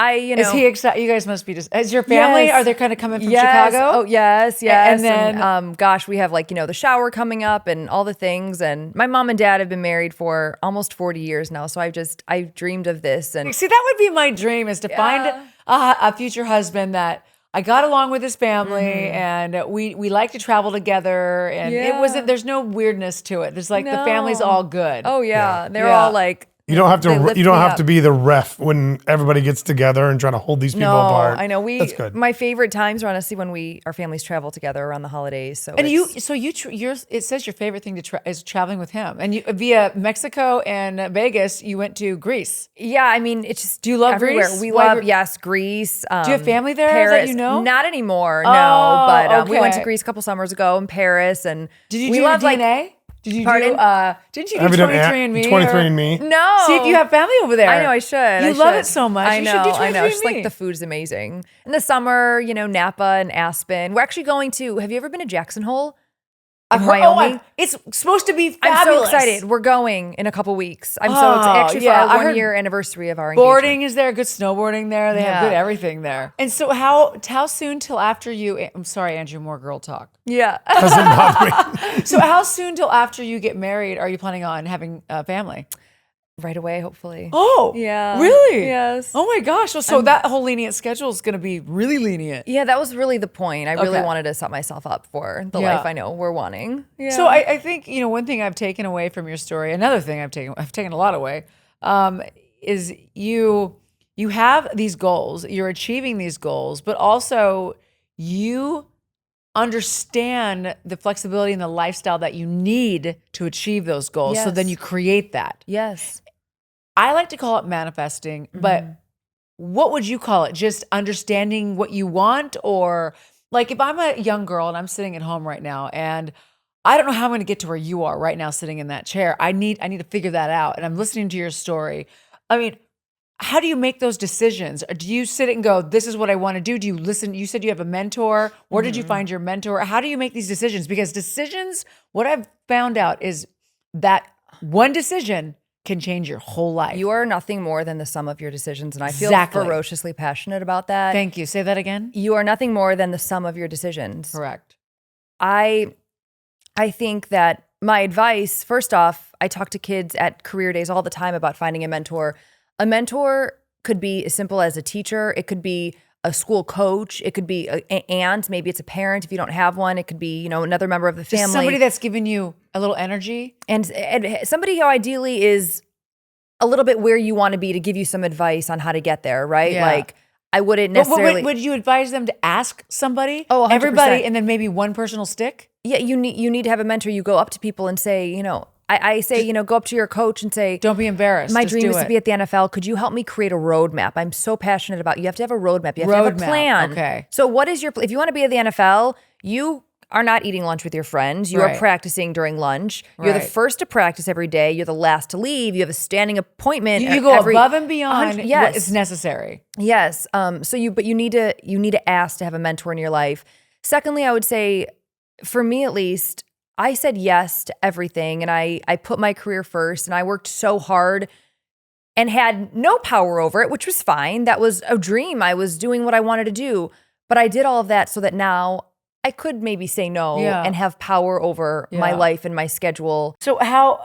Is he excited? You guys must be just, is your family, Yes. are they kind of coming from Yes. Chicago? Oh, yes. And then, gosh, we have the shower coming up and all the things. And my mom and dad have been married for almost 40 years now. So I've dreamed of this. And See, that would be my dream, is to find a future husband that I got along with his family and we like to travel together, and there's no weirdness to it. There's the family's all good. oh yeah, they're all like, You don't have They to. lift You don't me have up. to be the ref when everybody gets together and trying to hold these people no, apart. I know. That's good. My favorite times are honestly when our families travel together around the holidays. So And it's- it says your favorite thing is traveling with him, and you via Mexico and Vegas, you went to Greece. yeah, I mean, it's just. Do you love everywhere. Greece? We Why love Gre- Greece. Do you have family there that Paris. you know? Not anymore, Oh, no. But we went to okay. Greece a couple summers ago in Paris, and Did you we do love your DNA? Did you Pardon? didn't you Have do you done 23andMe? 23andMe? No. See if you have family over there. I know I should. You I love should. it so much. I You know. should do I know. It's just 23andMe. like the food's amazing. In the summer, Napa and Aspen. We're actually going to. Have you ever been to Jackson Hole? I've In heard, Wyoming? it's supposed to be I'm fabulous. so excited. We're going in a couple weeks. I'm so Oh, excited. Actually, yeah, for I our heard 1-year anniversary of our engagement. Boarding is there, good snowboarding there. They have Yeah. good everything there. And so how soon till after you? I'm sorry, Andrew, more girl talk. Yeah. Doesn't bother me. So how soon till after you get married are you planning on having a family? Right away, hopefully. Oh, Yeah. really? Yes. Oh my gosh. So that whole lenient schedule is going to be really lenient. Yeah, that was really the point. I really Okay. wanted to set myself up for the Yeah. life I know we're wanting. Yeah. So I think one thing I've taken away from your story, another thing I've taken a lot away, is you have these goals, you're achieving these goals, but also you understand the flexibility and the lifestyle that you need to achieve those goals. So then Yes. you create that. Yes. I like to call it manifesting, but what would you call it? Just understanding what you want? Or like if I'm a young girl and I'm sitting at home right now and I don't know how I'm going to get to where you are right now sitting in that chair. I need to figure that out. And I'm listening to your story. I mean, how do you make those decisions? Or do you sit and go, this is what I want to do? Do you listen? You said you have a mentor. Where did you find your mentor? How do you make these decisions? Because decisions, what I've found out is that one decision can change your whole life. You are nothing more than the sum of your decisions. And I feel Exactly. ferociously passionate about that. Thank you. Say that again. You are nothing more than the sum of your decisions. Correct. I think that my advice, first off, I talk to kids at career days all the time about finding a mentor. A mentor could be as simple as a teacher. It could be a school coach. It could be an aunt. Maybe it's a parent if you don't have one. It could be, another member of the family. Just somebody that's giving you a little energy. And somebody who ideally is a little bit where you want to be to give you some advice on how to get there, right? Yeah. Like I wouldn't But necessarily. would you advise them to ask somebody? Oh, 100%. Everybody, and then maybe one person will stick? Yeah, you need to have a mentor. You go up to people and say, I say, go up to your coach and say, Don't be embarrassed. my Just dream do is it. to be at the NFL. Could you help me create a roadmap? I'm so passionate about, you have to have a roadmap. You have to have a Roadmap, plan. okay. So what is if you want to be at the NFL, you are not eating lunch with your friends. You Right. are practicing during lunch. You're the Right. first to practice every day. You're the last to leave. You have a standing appointment. You go every- above and beyond Yes. what is necessary. Yes. But you need to ask to have a mentor in your life. Secondly, I would say, for me at least, I said yes to everything, and I put my career first, and I worked so hard and had no power over it, which was fine. That was a dream. I was doing what I wanted to do, but I did all of that so that now I could maybe say no Yeah. and have power over my Yeah. life and my schedule. So how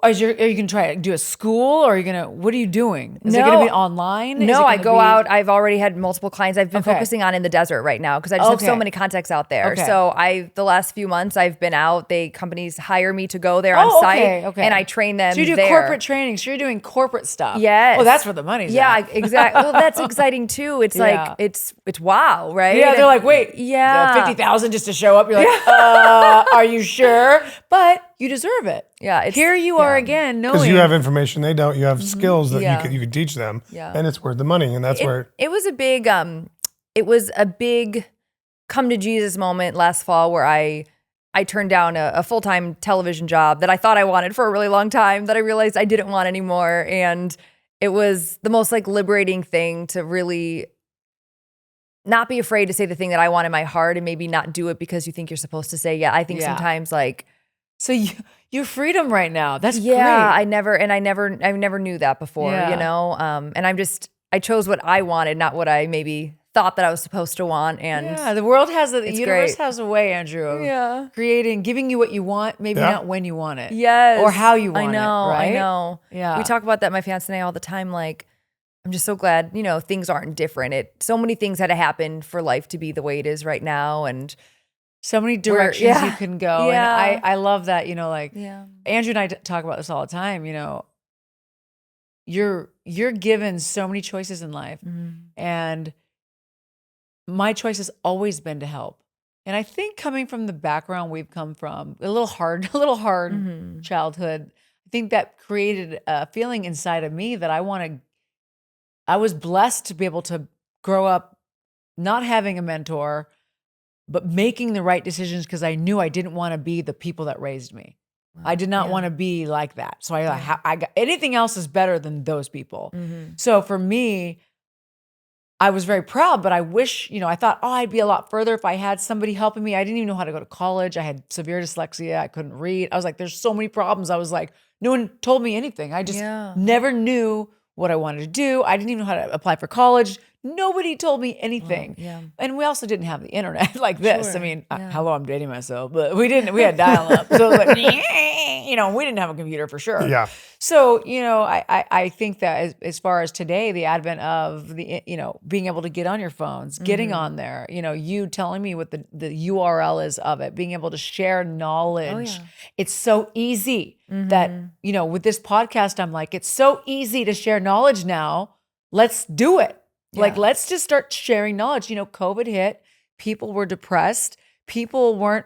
are you going to try to do a school, or are you going to, what are you doing? Is it No. going to be online? Is it No, I gonna go be- out. I've already had multiple clients. I've been Okay. focusing on in the desert right now because I just have so Okay. many contacts out there. Okay. So the last few months I've been out. Companies hire me to go there on Oh, site, okay, okay. and I train them. So you do there. corporate training. So you're doing corporate stuff. Yes. Oh, that's where the money's Yeah, at. exactly. Well, that's exciting too. It's Yeah. like it's wow, right? Yeah, they're like, wait, Yeah. 50,000 just to show up. You're like, are you sure? But you deserve it. Yeah, it's- Here you are yeah. again, knowing Because you have information they don't. You have skills that Yeah. you could teach them. Yeah. And it's worth the money. And that's where It was a big come to Jesus moment last fall where I turned down a full-time television job that I thought I wanted for a really long time that I realized I didn't want anymore. And it was the most liberating thing to really not be afraid to say the thing that I want in my heart and maybe not do it because you think you're supposed to say, yeah. I think Yeah. sometimes So your freedom right now. That's yeah, great. I never knew that before, Yeah. and I chose what I wanted, not what I maybe thought that I was supposed to want. And Yeah, the world has the It's universe great. has a way, Andrew, of Yeah. giving you what you want, maybe Yeah. not when you want it. Yes. Or how you want I know, it, right? I know. Yeah. We talk about that, my fiance and I, all the time. I'm just so glad, things aren't different. So many things had to happen for life to be the way it is right now. And So many directions yeah. you can go. Yeah. And I love that, yeah. Andrew and I talk about this all the time, you're given so many choices in life. And my choice has always been to help. And I think coming from the background we've come from, a little hard childhood, I think that created a feeling inside of me that I was blessed to be able to grow up not having a mentor, but making the right decisions because I knew I didn't want to be the people that raised me. I did not want to be like that. So I got anything else is better than those people. So for me, I was very proud, but I wish, I thought, I'd be a lot further if I had somebody helping me. I didn't even know how to go to college. I had severe dyslexia. I couldn't read. I was like, there's so many problems. I was like, no one told me anything. I just never knew what I wanted to do. I didn't even know how to apply for college. Nobody told me anything. And we also didn't have the internet like this. I mean, hello, I'm dating myself, but we had dial up. So like, we didn't have a computer for sure. Yeah. So, I think that as far as today, the advent of the, being able to get on your phones, getting on there, you telling me what the URL is of it, being able to share knowledge. It's so easy that, with this podcast, I'm like, it's so easy to share knowledge now. Let's do it. Like, let's just start sharing knowledge. COVID hit, people were depressed. People weren't,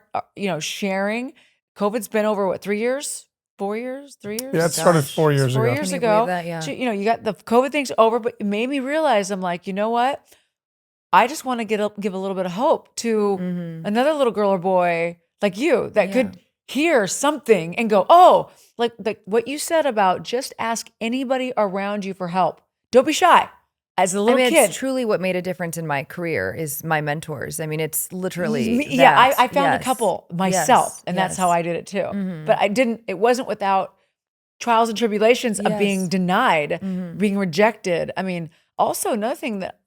sharing. COVID's been over, 3 years? 4 years? 3 years? Yeah, it started 4 years ago. 4 years ago. That, So, you got the COVID thing's over, but it made me realize, I'm like, you know what? I just want to give a little bit of hope to another little girl or boy like you that could hear something and go, oh, like what you said about just ask anybody around you for help. Don't be shy. As a little kid. It's truly what made a difference in my career is my mentors. I mean, it's literally I found a couple myself, and that's how I did it too. But it wasn't without trials and tribulations of being denied, being rejected. I mean, also another thing that,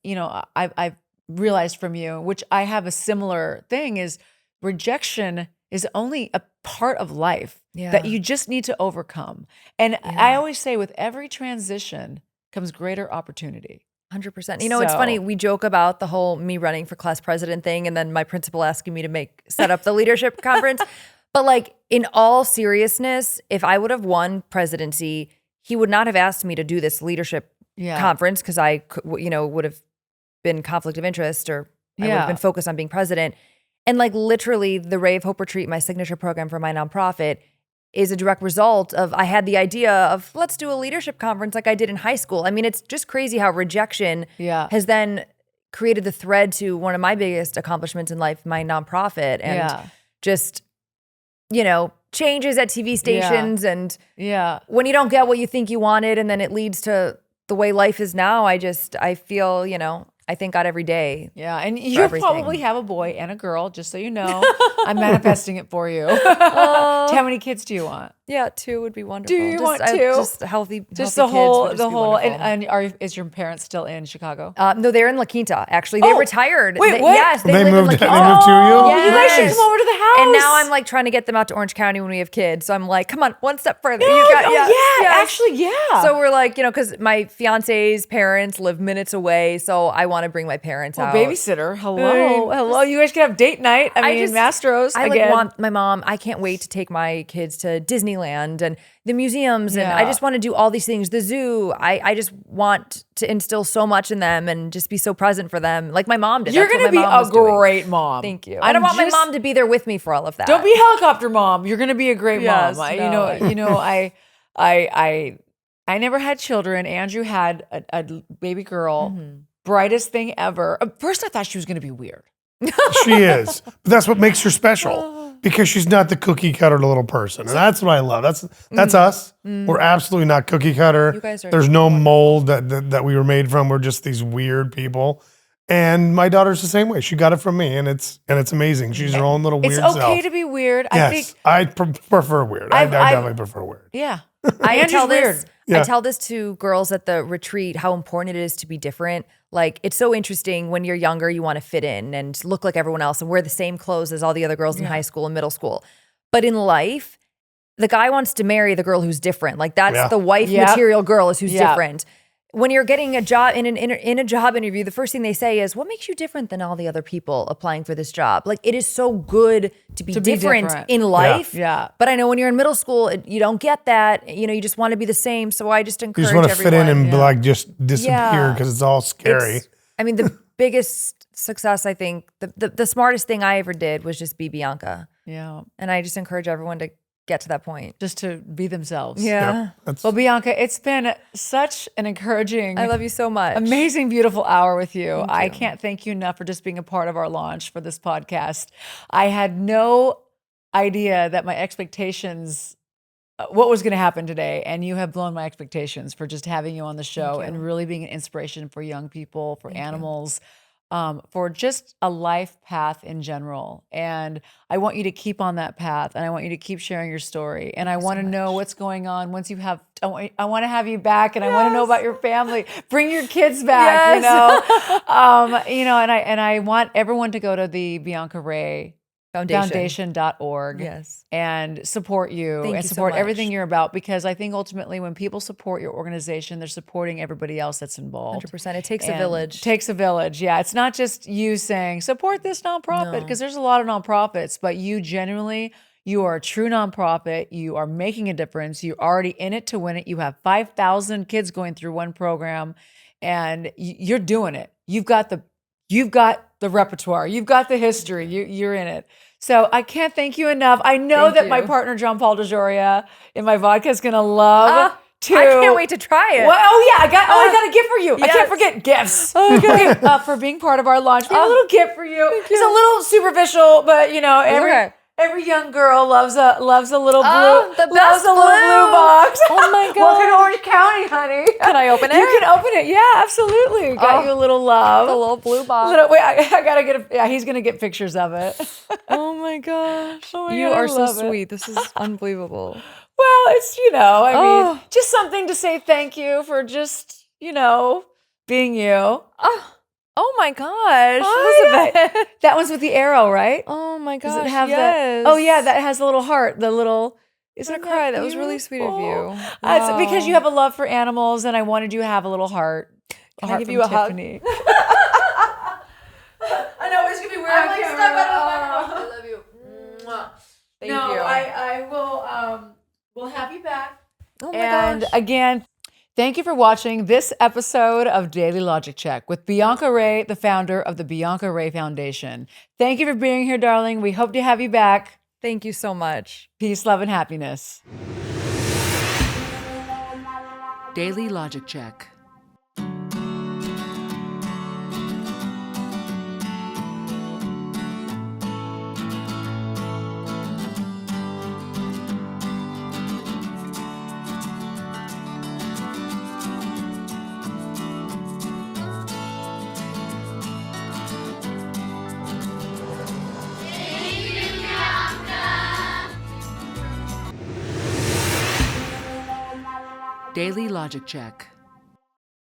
I've realized from you, which I have a similar thing, is rejection is only a part of life that you just need to overcome. And I always say with every transition comes greater opportunity. 100%. It's funny. We joke about the whole me running for class president thing, and then my principal asking me to set up the leadership conference. But like, in all seriousness, if I would have won presidency, he would not have asked me to do this leadership conference because I, would have been conflict of interest, or I would have been focused on being president. And like, literally, the Ray of Hope Retreat, my signature program for my nonprofit, is a direct result of, I had the idea of, let's do a leadership conference like I did in high school. I mean, it's just crazy how rejection has then created the thread to one of my biggest accomplishments in life, my nonprofit, and just, changes at TV stations. And when you don't get what you think you wanted, and then it leads to the way life is now, I feel, I thank God every day. Yeah, and you probably have a boy and a girl, just so you know. I'm manifesting it for you. How many kids do you want? Yeah, 2 would be wonderful. Do you want 2? Just healthy just the whole, kids the whole. and Is your parents still in Chicago? No, they're in La Quinta. Actually, they retired. Wait, what? Yes, They live moved. in They La Quinta. moved to you. Oh, you guys should come over to the house. And now I'm like trying to get them out to Orange County when we have kids. So I'm like, come on, one step further. Actually. So we're like, because my fiance's parents live minutes away, so I want to bring my parents out. Babysitter. Hello. You guys can have date night. I mean, Mastros. I want my mom. I can't wait to take my kids to Disneyland and the museums, and I just want to do all these things. The zoo. I just want to instill so much in them and just be so present for them, like my mom did. You're going to be a great mom. Thank you. I don't want my mom to be there with me for all of that. Don't be a helicopter mom. You're going to be a great mom. I never had children. Andrew had a baby girl. Brightest thing ever. At first, I thought she was going to be weird. She is. But that's what makes her special, because she's not the cookie cutter little person. And that's what I love. That's us. We're absolutely not cookie cutter. You guys are There's no mold that we were made from. We're just these weird people. And my daughter's the same way. She got it from me, and it's amazing. She's her own little weird self. It's okay to be weird. Yes, I prefer weird. I definitely prefer weird. Yeah. I tell this to girls at the retreat, how important it is to be different. Like, it's so interesting when you're younger, you want to fit in and look like everyone else and wear the same clothes as all the other girls in high school and middle school. But in life, the guy wants to marry the girl who's different. Like, that's the wife material girl is who's different. When you're getting a job in a job interview, the first thing they say is, what makes you different than all the other people applying for this job? Like, it is so good to be different in life. Yeah. But I know when you're in middle school, you don't get that. You just want to be the same. So I just encourage everyone. You just want to everyone. fit in and just disappear because it's all scary. The biggest success, I think, the smartest thing I ever did was just be Bianca. Yeah. And I just encourage everyone to get to that point. just to be themselves. Yeah. Well, Bianca, it's been such an encouraging, I love you so much. amazing, beautiful hour with you. I can't thank you enough for just being a part of our launch for this podcast. I had no idea that my expectations, what was going to happen today, and you have blown my expectations for just having you on the show and really being an inspiration for young people, for animals. For just a life path in general. And I want you to keep on that path, and I want you to keep sharing your story. And I want to know what's going on once you have, I want to have you back, and I want to know about your family. Bring your kids back, you know, and I want everyone to go to the Bianca Rae Foundation.org and support you and support everything you're about, because I think ultimately when people support your organization, they're supporting everybody else that's involved. 100%. It takes a village. Takes a village. Yeah. It's not just you saying support this nonprofit, because there's a lot of nonprofits, but you genuinely, you are a true nonprofit. You are making a difference. You're already in it to win it. You have 5,000 kids going through one program, and you're doing it. You've got the repertoire. You've got the history. You're in it. So I can't thank you enough. I know that my partner, John Paul DeJoria, in my vodka is going to love to. I can't wait to try it. Well, I got a gift for you. I can't forget gifts. Okay. For being part of our launch. We have a little gift for you. It's a little superficial, but every young girl loves a little blue, loves a little blue box. Oh my God. Welcome to Orange County, honey. Can I open it? You can open it. Yeah, absolutely. Got you a little love. The little blue box. Wait, I gotta get he's gonna get pictures of it. Oh my gosh. You are so sweet. This is unbelievable. Well, it's, I mean, just something to say thank you for just, being you. Oh my gosh, Elizabeth. That one's with the arrow, right? Oh my gosh, Does it have yes. that? Oh yeah, that has the little heart, the little. Isn't that cry? That was really sweet of you. It's because you have a love for animals, and I wanted you to have a little heart. Can I give you a Tiffany. hug? I know it's gonna be weird. I'm like, step out of the microphone. I love you. Thank you. I will. We'll have you back. Oh my gosh. And again, thank you for watching this episode of Daily Logic Check with Bianca Rae, the founder of the Bianca Rae Foundation. Thank you for being here, darling. We hope to have you back. Thank you so much. Peace, love, and happiness. Daily Logic Check. Daily Logic Check.